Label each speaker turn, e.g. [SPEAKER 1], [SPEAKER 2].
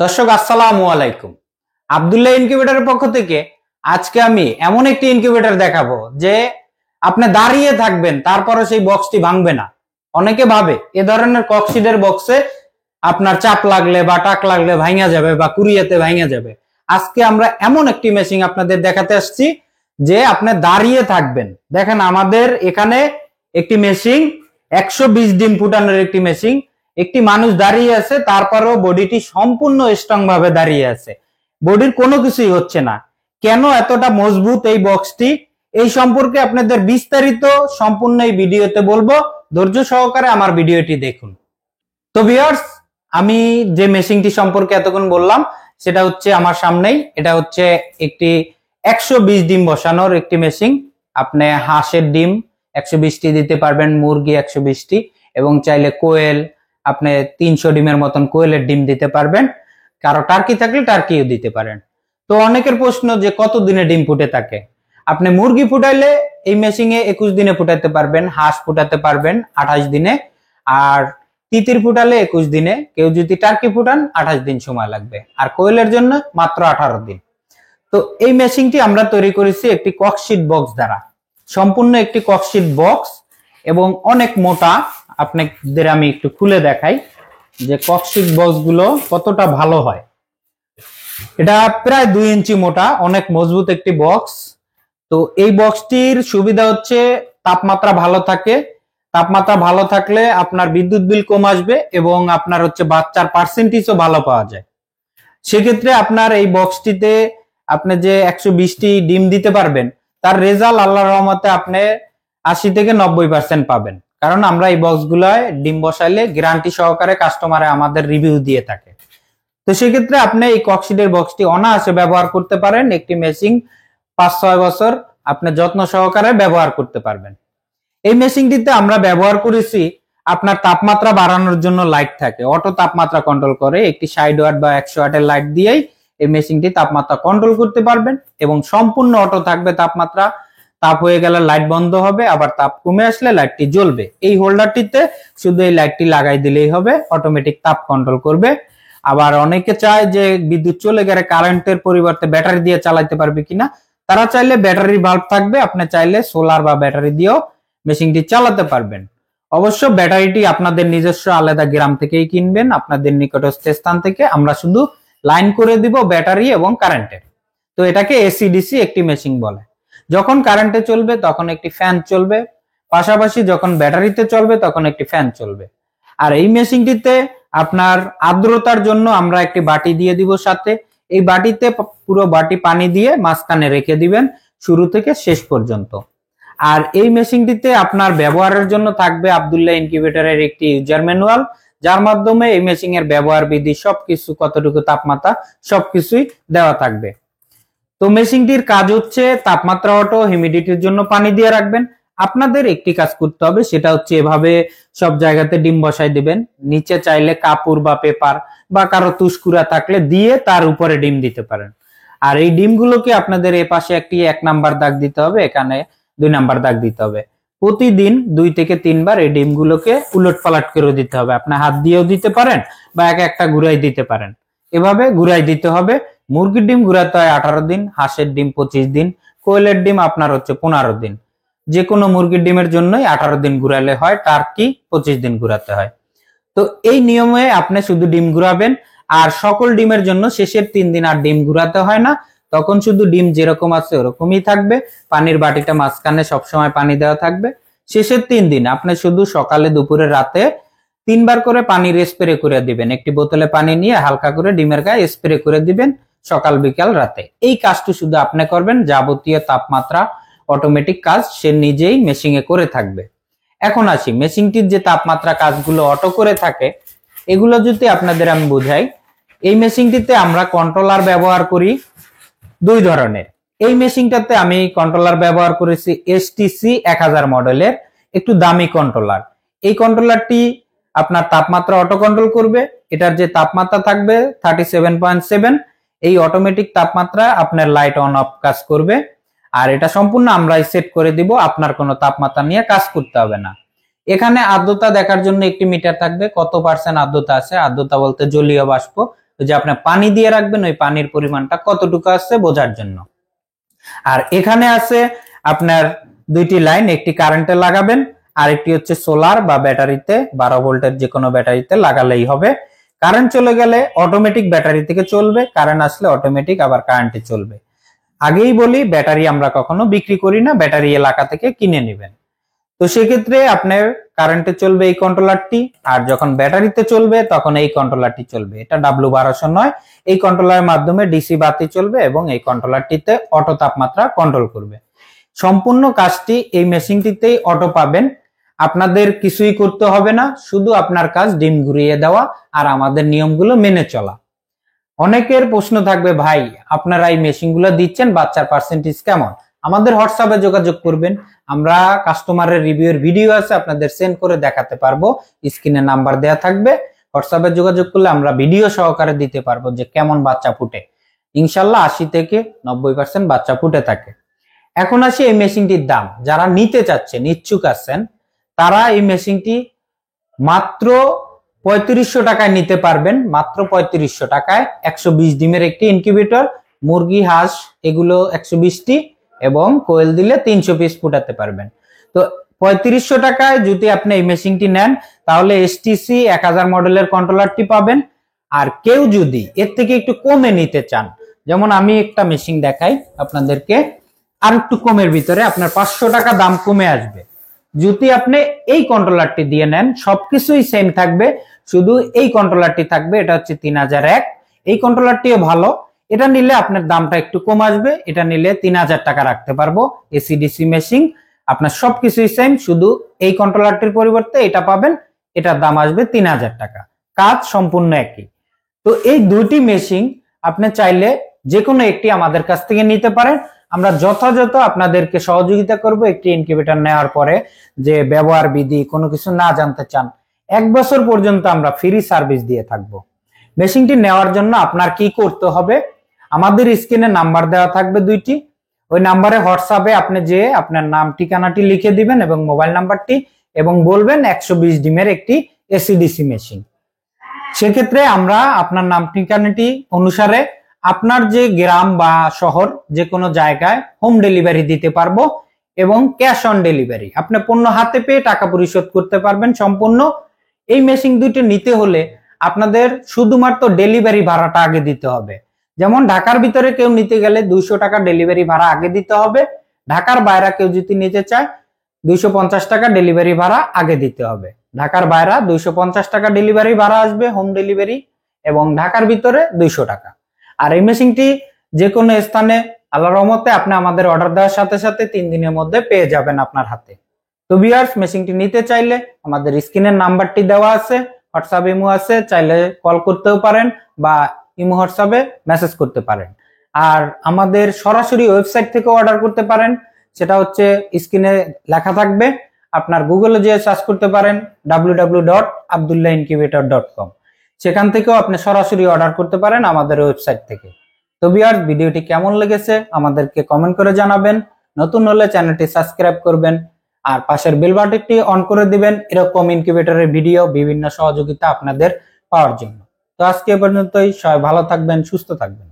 [SPEAKER 1] দর্শক আসসালামু আলাইকুম। আব্দুল্লাহ ইনকিউবেটরের পক্ষ থেকে আজকে আমি এমন একটি ইনকিউবেটর দেখাবো যে আপনি দাঁড়িয়ে থাকবেন তারপরে সেই বক্সটি ভাঙবে না। অনেকে ভাবে এ ধরনের ককশিটের বক্সে আপনার চাপ লাগলে বা টাক লাগলে ভাঙা যাবে বা কুড়িয়েতে ভাঙা যাবে। আজকে আমরা এমন একটি মেশিন আপনাদের দেখাতে আসছি যে আপনি দাঁড়িয়ে থাকবেন। দেখেন আমাদের এখানে একটি মেশিন 120 ডিম ফুটানোর একটি মেশিন, একটি মানুষ দাঁড়িয়ে আছে, তারপরেও বডিটি সম্পূর্ণ স্ট্রং ভাবে দাঁড়িয়ে আছে, বডির কোনো কিছুই হচ্ছে না। কেন এতটা মজবুত এই বক্সটি, এই সম্পর্কে আপনাদের বিস্তারিত সম্পূর্ণ এই ভিডিওতে বলবো। ধৈর্য সহকারে আমার ভিডিওটি দেখুন। তো ভিউয়ার্স, আমি যে মেশিনটি সম্পর্কে এতক্ষণ বললাম সেটা হচ্ছে আমার সামনেই। এটা হচ্ছে একটি 120 ডিম বসানোর একটি মেশিন। আপনি হাঁসের ডিম 120টি দিতে পারবেন, মুরগি 120টি, এবং চাইলে কোয়েল আপনি 300 ডিমের মতন কোয়েলের ডিম দিতে পারবেন। কারো টার্কি থাকলে টার্কিও দিতে পারেন। তো অনেকের প্রশ্ন যে কত দিনে ডিম ফুটে থাকে। আপনি মুরগি ফুটাইলে এই মেশিনে 21 দিনে ফুটাতে পারবেন, হাঁস ফুটাতে পারবেন 28 দিনে, আর তিতির ফুটালে 21 দিনে, কেউ যদি টার্কি ফুটান 28 দিন সময় লাগবে, আর কোয়েলের জন্য মাত্র 18 দিন। তো এই মেশিনটি আমরা তৈরি করেছি একটি ককশিট বক্স দ্বারা, সম্পূর্ণ একটি ককশিট বক্স এবং অনেক মোটা। আপনাদের আমি একটু খুলে দেখাই যে ককশিট বক্স গুলো কতটা ভালো হয়। এটা প্রায় 2 ইঞ্চি মোটা, অনেক মজবুত একটি বক্স। তো এই বক্সটির সুবিধা হচ্ছে তাপমাত্রা ভালো থাকে। তাপমাত্রা ভালো থাকলে আপনার বিদ্যুৎ বিল কম আসবে এবং আপনার হচ্ছে বাচ্চার পার্সেন্টেজও ভালো পাওয়া যায়। সেক্ষেত্রে আপনার এই বক্সটিতে আপনি যে 120টি ডিম দিতে পারবেন, তার রেজাল্ট আল্লাহর রহমতে আপনি 80 থেকে 90% পাবেন। কারণ আমরা এই বক্সগুলোয় ডিম বসাইলে গ্যারান্টি সহকারে কাস্টমারে আমাদের রিভিউ দিয়ে থাকে। তো সেক্ষেত্রে আপনি এই ককশিটের বক্সটি অনায়াসে ব্যবহার করতে পারেন। একটি মেশিন 5-6 বছর আপনি যত্ন সহকারে ব্যবহার করতে পারবেন। এই মেশিনটিতে আমরা ব্যবহার করেছি আপনার তাপমাত্রা বাড়ানোর জন্য লাইট থাকে, অটো তাপমাত্রা কন্ট্রোল করে। একটি 60 ওয়াট বা 100 ওয়াটের লাইট দিয়েই এই মেশিনটি তাপমাত্রা কন্ট্রোল করতে পারবেন এবং সম্পূর্ণ অটো থাকবে তাপমাত্রা। তাপ হয়ে গেলে লাইট বন্ধ হবে, আবার তাপ কমে আসলে লাইটটি জ্বলবে। এই হোল্ডারটিতে শুধু এই লাইটটি লাগাই দিলেই হবে, অটোমেটিক তাপ কন্ট্রোল করবে। আবার অনেকে চায় যে বিদ্যুৎ চলে গেলে কারেন্টের পরিবর্তে ব্যাটারি দিয়ে চালাতে পারবে কিনা, তারা চাইলে ব্যাটারি বাল্ব থাকবে, আপনি চাইলে সোলার বা ব্যাটারি দিয়েও মেশিনটি চালাতে পারবেন। অবশ্য ব্যাটারিটি আপনাদের নিজস্ব আলাদা গ্রাম থেকেই কিনবেন, আপনাদের নিকটস্থ স্থান থেকে। আমরা শুধু লাইন করে দিব ব্যাটারি এবং কারেন্টের। তো এটাকে এসি ডিসি একটি মেশিন বলে। যখন কারেন্টে চলবে তখন একটি ফ্যান চলবে, পাশাপাশি যখন ব্যাটারিতে চলবে তখন একটি ফ্যান চলবে। আর এই মেশিনটিতে আপনার আর্দ্রতার জন্য আমরা একটি বাটি দিয়ে দিব সাথে। এই বাটিতে পুরো বাটি পানি দিয়ে মাঝখানে রেখে দিবেন শুরু থেকে শেষ পর্যন্ত। আর এই মেশিনটিতে আপনার ব্যবহারের জন্য থাকবে আব্দুল্লাহ ইনকিউবেটরের একটি ইউজার ম্যানুয়াল, যার মাধ্যমে এই মেশিনের ব্যবহার বিধি সবকিছু, কতটুকু তাপমাত্রা সবকিছুই দেওয়া থাকবে। তো মেশিনটির কাজ হচ্ছে তাপমাত্রা অটো, হিউমিডিটির জন্য পানি দিয়ে রাখবেন। আপনাদের একটি কাজ করতে হবে, সেটা হচ্ছে এভাবে সব জায়গাতে ডিম বসাই দিবেন। নিচে চাইলে কাপড় বা পেপার বা কারো তুষকুরা থাকলে দিয়ে তার উপরে ডিম দিতে পারেন। আর এই ডিমগুলোকে আপনাদের এ পাশে একটি 1 নাম্বার দাগ দিতে হবে, এখানে 2 নাম্বার দাগ দিতে হবে। প্রতিদিন 2 থেকে 3 বার এই ডিমগুলোকে উলট পালট করে দিতে হবে। আপনি হাত দিয়েও দিতে পারেন বা একটা ঘুরাই দিতে পারেন। এভাবে ঘুরাই দিতে হবে। মুরগির ডিম ঘুরাতে হয় 18 দিন, হাঁসের ডিম 25 দিন, কোয়েলের ডিম আপনার হচ্ছে 15 দিন। যে কোনো মুরগির ডিমের জন্যই 18 দিন ঘুরালে হয়, টার্কি 25 দিন ঘুরাতে হয়। তো এই নিয়মে আপনি শুধু ডিম ঘুরাবেন। আর সকল ডিমের জন্য শেষের 3 দিন আর ডিম ঘুরাতে হয় না, তখন শুধু ডিম যেরকম আছে ওরকমই থাকবে। পানির বাটিটা মাঝখানে সবসময় পানি দেওয়া থাকবে। শেষের 3 দিন আপনি শুধু সকালে, দুপুরে, রাতে 3 বার করে পানির স্প্রে করে দিবেন। একটি বোতলে পানি নিয়ে হালকা করে ডিমের গায়ে স্প্রে করে দিবেন সকাল, বিকাল, রাতে। এই কাজটি শুধু আপনি করবেন, যাবতীয় তাপমাত্রা অটোমেটিক কাজ সে নিজেই মেশিনে করে থাকবে। এখন আসি মেশিনটির যে তাপমাত্রা কাজগুলো অটো করে থাকে, এগুলো যদি আপনাদের আমি বুঝাই। এই মেশিনটিতে আমরা কন্ট্রোলার ব্যবহার করি 2 ধরনের। এই মেশিনটাতে আমি কন্ট্রোলার ব্যবহার করেছি STC 1000 মডেলের একটু দামি কন্ট্রোলার। এই কন্ট্রোলারটি আপনার তাপমাত্রা অটো কন্ট্রোল করবে। এটার যে তাপমাত্রা থাকবে 37.7, এই অটোমেটিক তাপমাত্রা আপনার লাইট অন অফ কাজ করবে। আর এটা সম্পূর্ণ আমরাই সেট করে দিব, আপনার কোনো তাপমাত্রা নিয়ে কাজ করতে হবে না। এখানে আর্দ্রতা দেখার জন্য একটি মিটার থাকবে, কত পার্সেন্ট আর্দ্রতা আছে। আর্দ্রতা বলতে জলীয় বাষ্প, ওই যে আপনি পানি দিয়ে রাখবেন, ওই পানির পরিমাণটা কতটুকু আছে বোঝার জন্য। আর এখানে আছে আপনার দুইটি লাইন, একটি কারেন্টে লাগাবেন আর একটি হচ্ছে সোলার বা ব্যাটারিতে, 12 ভোল্টের যে কোনো ব্যাটারিতে লাগালেই হবে। কারেন্ট চলে গেলে অটোমেটিক ব্যাটারি থেকে চলবে, কারেন্ট আসলে অটোমেটিক আবার কারেন্টে চলবে। আগেই বলি, ব্যাটারি আমরা কখনো বিক্রি করি না, ব্যাটারি এলাকা থেকে কিনে নেবেন। তো সেক্ষেত্রে আপনার কারেন্টে চলবে এই কন্ট্রোলারটি, আর যখন ব্যাটারিতে চলবে তখন এই কন্ট্রোলারটি চলবে। এটা W1200 নয়, এই কন্ট্রোলারের মাধ্যমে ডিসি বাতি চলবে এবং এই কন্ট্রোলারটিতে অটো তাপমাত্রা কন্ট্রোল করবে। সম্পূর্ণ কাজটি এই মেশিনটিতেই অটো পাবেন, আপনাদের কিছুই করতে হবে না, শুধু আপনার কাজ ডিম ঘুরিয়ে দেওয়া আর আমাদের নিয়মগুলো মেনে চলা। অনেকের প্রশ্ন থাকবে, ভাই আপনারা এই মেশিনগুলো দিচ্ছেন, বাচ্চার পার্সেন্টেজ কেমন? আমাদের হোয়াটসঅ্যাপে যোগাযোগ করবেন, আমরা কাস্টমারের রিভিউর ভিডিও আছে আপনাদের সেন্ড করে দেখাতে পারবো, স্ক্রিনে নাম্বার দেয়া থাকবে, হোয়াটসঅ্যাপে যোগাযোগ করলে আমরা ভিডিও সহকারে দিতে পারবো যে কেমন বাচ্চা ফুটে। ইনশাল্লাহ 80 থেকে 90% বাচ্চা ফুটে থাকে। এখন আসি এই মেশিনটির দাম। যারা নিতে চাচ্ছেন, ইচ্ছুক আছেন, তারা এই মেশিনটি মাত্র 3500 টাকায় নিতে পারবেন। মাত্র 3500 টাকায় 120 ডিমের একটি ইনকিউবেটর, মুরগি হাঁস এগুলো 120টি এবং কোয়েল দিলে 300 পিস ফুটাতে পারবেন। তো 3500 টাকায় যদি আপনি এই মেশিনটি নেন তাহলে এসটিসি 1000 মডেলের কন্ট্রোলারটি পাবেন। আর কেউ যদি এর থেকে একটু কমে নিতে চান, যেমন আমি একটা মেশিন দেখাই আপনাদেরকে, আর একটু কমের ভিতরে আপনার 500 টাকা দাম কমে আসবে। যদি আপনি এই কন্ট্রোলারটি দিয়ে নেন, সবকিছুই সেম থাকবে, শুধু এই কন্ট্রোলারটি থাকবে, এটা হচ্ছে 3001। এই কন্ট্রোলারটিও ভালো, এটা নিলে আপনার দামটা একটু কম আসবে, এটা নিলে 3000 টাকা রাখতে পারবো। এসিডিসি মেশিন আপনার সবকিছুই সেম, শুধু এই কন্ট্রোলারটির পরিবর্তে এটা পাবেন, এটার দাম আসবে 3000 টাকা, কাজ সম্পূর্ণ একই। তো এই দুটি মেশিন আপনি চাইলে যে কোনো একটি আমাদের কাছ থেকে নিতে পারেন, আমরা যথাযথ আপনাদেরকে সহযোগিতা করব। একটি ইনকিউবেটর নেওয়ার পরে যে ব্যবহার বিধি কোনো কিছু না জানতে চান, 1 বছর পর্যন্ত আমরা ফ্রি সার্ভিস দিয়ে থাকবো। মেশিনটি নেওয়ার জন্য আপনার কি করতে হবে, আমাদের স্ক্রিনে নাম্বার দেওয়া থাকবে দুইটি, ওই নাম্বারে হোয়াটসঅ্যাপে আপনি যে আপনার নাম ঠিকানাটি লিখে দিবেন এবং মোবাইল নাম্বারটি, এবং বলবেন 120 ডিমের একটি এসিডিসি মেশিন। সেক্ষেত্রে আমরা আপনার নাম ঠিকানাটি অনুসারে আপনার যে গ্রাম বা শহর যে কোনো জায়গায় হোম ডেলিভারি দিতে পারবো এবং ক্যাশ অন ডেলিভারি, আপনি পণ্য হাতে পেয়ে টাকা পরিশোধ করতে পারবেন সম্পূর্ণ। এই মেশিন দুইটি নিতে হলে আপনাদের শুধুমাত্র ডেলিভারি ভাড়াটা আগে দিতে হবে। যেমন ঢাকার ভিতরে কেউ নিতে গেলে 200 টাকা ডেলিভারি ভাড়া আগে দিতে হবে, ঢাকার বাইরে কেউ যদি নিতে চায় 250 টাকা ডেলিভারি ভাড়া আগে দিতে হবে। ঢাকার বাইরে 250 টাকা ডেলিভারি ভাড়া আসবে হোম ডেলিভারি, এবং ঢাকার ভিতরে 200 টাকা। আর এই মেশিনটি যে কোনো স্থানে আল্লাহর রহমতে আপনি আমাদের অর্ডার দেওয়ার সাথে সাথে 3 দিনের মধ্যে পেয়ে যাবেন আপনার হাতে। তো ভিউয়ার্স, মেশিনটি নিতে চাইলে আমাদের স্ক্রিনের নাম্বারটি দেওয়া আছে, হোয়াটসঅ্যাপ ইমো আছে, চাইলে কল করতেও পারেন বা ইমো হোয়াটসঅ্যাপে মেসেজ করতে পারেন। আর আমাদের সরাসরি ওয়েবসাইট থেকে অর্ডার করতে পারেন, সেটা হচ্ছে স্ক্রিনে লেখা থাকবে, আপনার গুগলে যে সার্চ করতে পারেন www.abdullahincubator.com, সেখান থেকেও আপনি সরাসরি অর্ডার করতে পারেন আমাদের ওয়েবসাইট থেকে। তো ভিউয়ার্স, ভিডিওটি কেমন লেগেছে আমাদেরকে কমেন্ট করে জানাবেন, নতুন হলে চ্যানেলটি সাবস্ক্রাইব করবেন আর পাশের বেল বাটনটি অন করে দিবেন এরকম ইনকিউবেটরের ভিডিও বিভিন্ন সহযোগিতা আপনাদের পাওয়ার জন্য। তো আজকে এ পর্যন্তই, সবাই ভালো থাকবেন, সুস্থ থাকবেন।